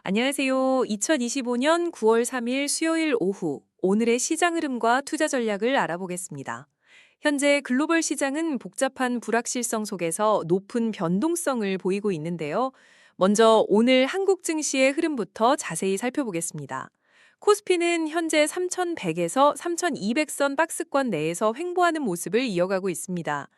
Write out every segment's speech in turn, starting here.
안녕하세요. 2025년 9월 3일 수요일 오후 오늘의 시장 흐름과 투자 전략을 알아보겠습니다. 현재 글로벌 시장은 복잡한 불확실성 속에서 높은 변동성을 보이고 있는데요. 먼저 오늘 한국 증시의 흐름부터 자세히 살펴보겠습니다. 코스피는 현재 3,100에서 3,200선 박스권 내에서 횡보하는 모습을 이어가고 있습니다.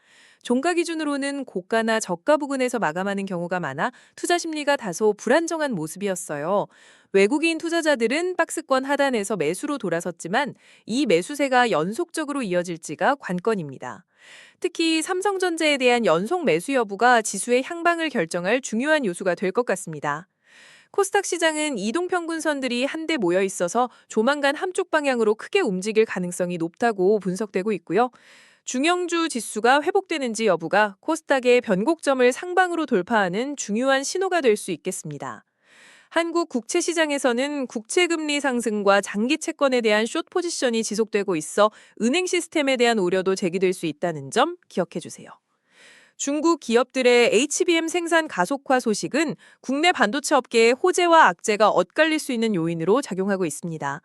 종가 기준으로는 고가나 저가 부근에서 마감하는 경우가 많아 투자 심리가 다소 불안정한 모습이었어요. 외국인 투자자들은 박스권 하단에서 매수로 돌아섰지만 이 매수세가 연속적으로 이어질지가 관건입니다. 특히 삼성전자에 대한 연속 매수 여부가 지수의 향방을 결정할 중요한 요소가 될 것 같습니다. 코스닥 시장은 이동평균선들이 한데 모여 있어서 조만간 한쪽 방향으로 크게 움직일 가능성이 높다고 분석되고 있고요. 중형주 지수가 회복되는지 여부가 코스닥의 변곡점을 상방으로 돌파하는 중요한 신호가 될 수 있겠습니다. 한국 국채 시장에서는 국채금리 상승과 장기 채권에 대한 숏 포지션이 지속되고 있어 은행 시스템에 대한 우려도 제기될 수 있다는 점 기억해 주세요. 중국 기업들의 HBM 생산 가속화 소식은 국내 반도체 업계의 호재와 악재가 엇갈릴 수 있는 요인으로 작용하고 있습니다.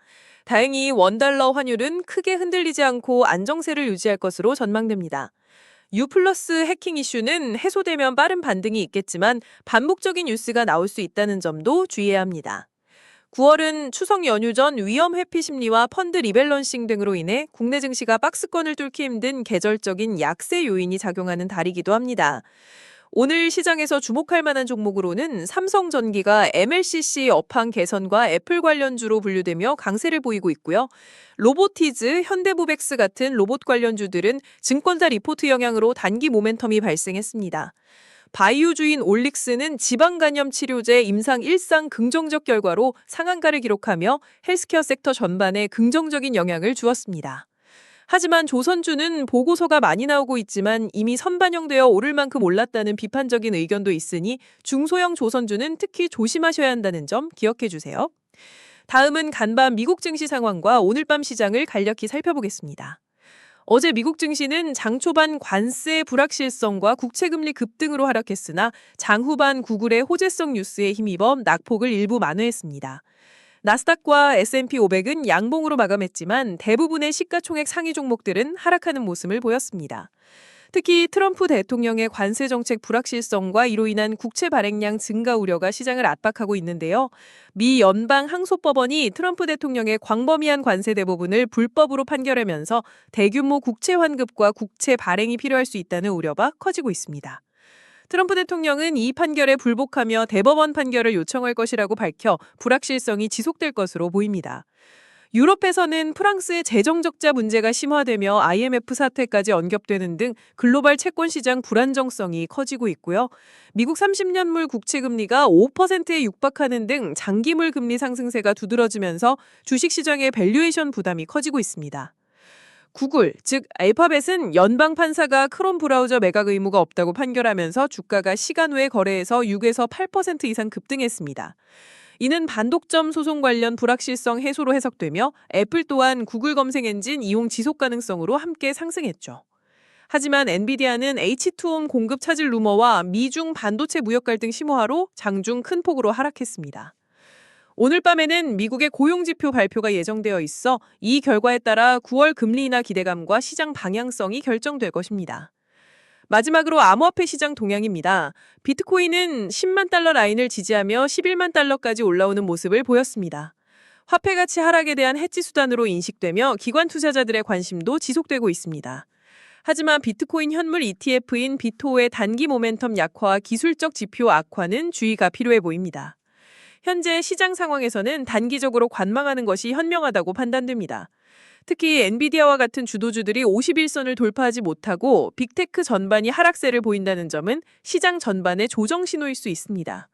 다행히 원달러 환율은 크게 흔들리지 않고 안정세를 유지할 것으로 전망됩니다. U 플러스 해킹 이슈는 해소되면 빠른 반등이 있겠지만 반복적인 뉴스가 나올 수 있다는 점도 주의해야 합니다. 9월은 추석 연휴 전 위험 회피 심리와 펀드 리밸런싱 등으로 인해 국내 증시가 박스권을 뚫기 힘든 계절적인 약세 요인이 작용하는 달이기도 합니다. 오늘 시장에서 주목할 만한 종목으로는 삼성전기가 MLCC 업황 개선과 애플 관련주로 분류되며 강세를 보이고 있고요. 로보티즈, 현대모백스 같은 로봇 관련주들은 증권사 리포트 영향으로 단기 모멘텀이 발생했습니다. 바이오주인 올릭스는 지방간염 치료제 임상 1상 긍정적 결과로 상한가를 기록하며 헬스케어 섹터 전반에 긍정적인 영향을 주었습니다. 하지만 조선주는 보고서가 많이 나오고 있지만 이미 선반영되어 오를 만큼 올랐다는 비판적인 의견도 있으니 중소형 조선주는 특히 조심하셔야 한다는 점 기억해 주세요. 다음은 간밤 미국 증시 상황과 오늘 밤 시장을 간략히 살펴보겠습니다. 어제 미국 증시는 장 초반 관세 불확실성과 국채금리 급등으로 하락했으나 장 후반 구글의 호재성 뉴스에 힘입어 낙폭을 일부 만회했습니다. 나스닥과 S&P 500은 양봉으로 마감했지만 대부분의 시가총액 상위 종목들은 하락하는 모습을 보였습니다. 특히 트럼프 대통령의 관세 정책 불확실성과 이로 인한 국채 발행량 증가 우려가 시장을 압박하고 있는데요. 미 연방 항소법원이 트럼프 대통령의 광범위한 관세 대부분을 불법으로 판결하면서 대규모 국채 환급과 국채 발행이 필요할 수 있다는 우려가 커지고 있습니다. 트럼프 대통령은 이 판결에 불복하며 대법원 판결을 요청할 것이라고 밝혀 불확실성이 지속될 것으로 보입니다. 유럽에서는 프랑스의 재정 적자 문제가 심화되며 IMF 사태까지 언급되는 등 글로벌 채권 시장 불안정성이 커지고 있고요. 미국 30년물 국채 금리가 5%에 육박하는 등 장기물 금리 상승세가 두드러지면서 주식시장의 밸류에이션 부담이 커지고 있습니다. 구글, 즉 알파벳은 연방 판사가 크롬 브라우저 매각 의무가 없다고 판결하면서 주가가 시간 외 거래에서 6에서 8% 이상 급등했습니다. 이는 반독점 소송 관련 불확실성 해소로 해석되며 애플 또한 구글 검색 엔진 이용 지속 가능성으로 함께 상승했죠. 하지만 엔비디아는 H2홈 공급 차질 루머와 미중 반도체 무역 갈등 심화로 장중 큰 폭으로 하락했습니다. 오늘 밤에는 미국의 고용지표 발표가 예정되어 있어 이 결과에 따라 9월 금리 인하 기대감과 시장 방향성이 결정될 것입니다. 마지막으로 암호화폐 시장 동향입니다. 비트코인은 10만 달러 라인을 지지하며 11만 달러까지 올라오는 모습을 보였습니다. 화폐 가치 하락에 대한 해지 수단으로 인식되며 기관 투자자들의 관심도 지속되고 있습니다. 하지만 비트코인 현물 ETF인 비토의 단기 모멘텀 약화와 기술적 지표 악화는 주의가 필요해 보입니다. 현재 시장 상황에서는 단기적으로 관망하는 것이 현명하다고 판단됩니다. 특히 엔비디아와 같은 주도주들이 51선을 돌파하지 못하고 빅테크 전반이 하락세를 보인다는 점은 시장 전반의 조정 신호일 수 있습니다.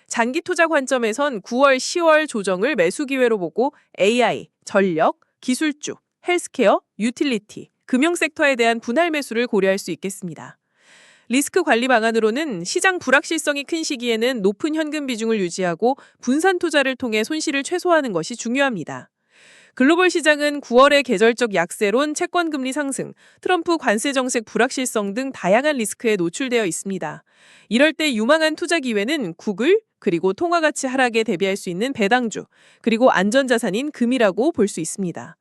장기 투자 관점에선 9월, 10월 조정을 매수 기회로 보고 AI, 전력, 기술주, 헬스케어, 유틸리티, 금융 섹터에 대한 분할 매수를 고려할 수 있겠습니다. 리스크 관리 방안으로는 시장 불확실성이 큰 시기에는 높은 현금 비중을 유지하고 분산 투자를 통해 손실을 최소화하는 것이 중요합니다. 글로벌 시장은 9월의 계절적 약세론, 채권금리 상승, 트럼프 관세 정책 불확실성 등 다양한 리스크에 노출되어 있습니다. 이럴 때 유망한 투자 기회는 구글, 그리고 통화가치 하락에 대비할 수 있는 배당주, 그리고 안전자산인 금이라고 볼 수 있습니다.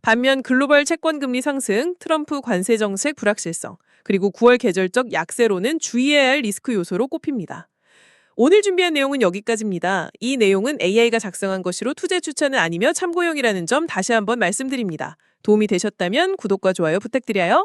반면 글로벌 채권금리 상승, 트럼프 관세 정책 불확실성, 그리고 9월 계절적 약세로는 주의해야 할 리스크 요소로 꼽힙니다. 오늘 준비한 내용은 여기까지입니다. 이 내용은 AI가 작성한 것이로 투자 추천은 아니며 참고용이라는 점 다시 한번 말씀드립니다. 도움이 되셨다면 구독과 좋아요 부탁드려요.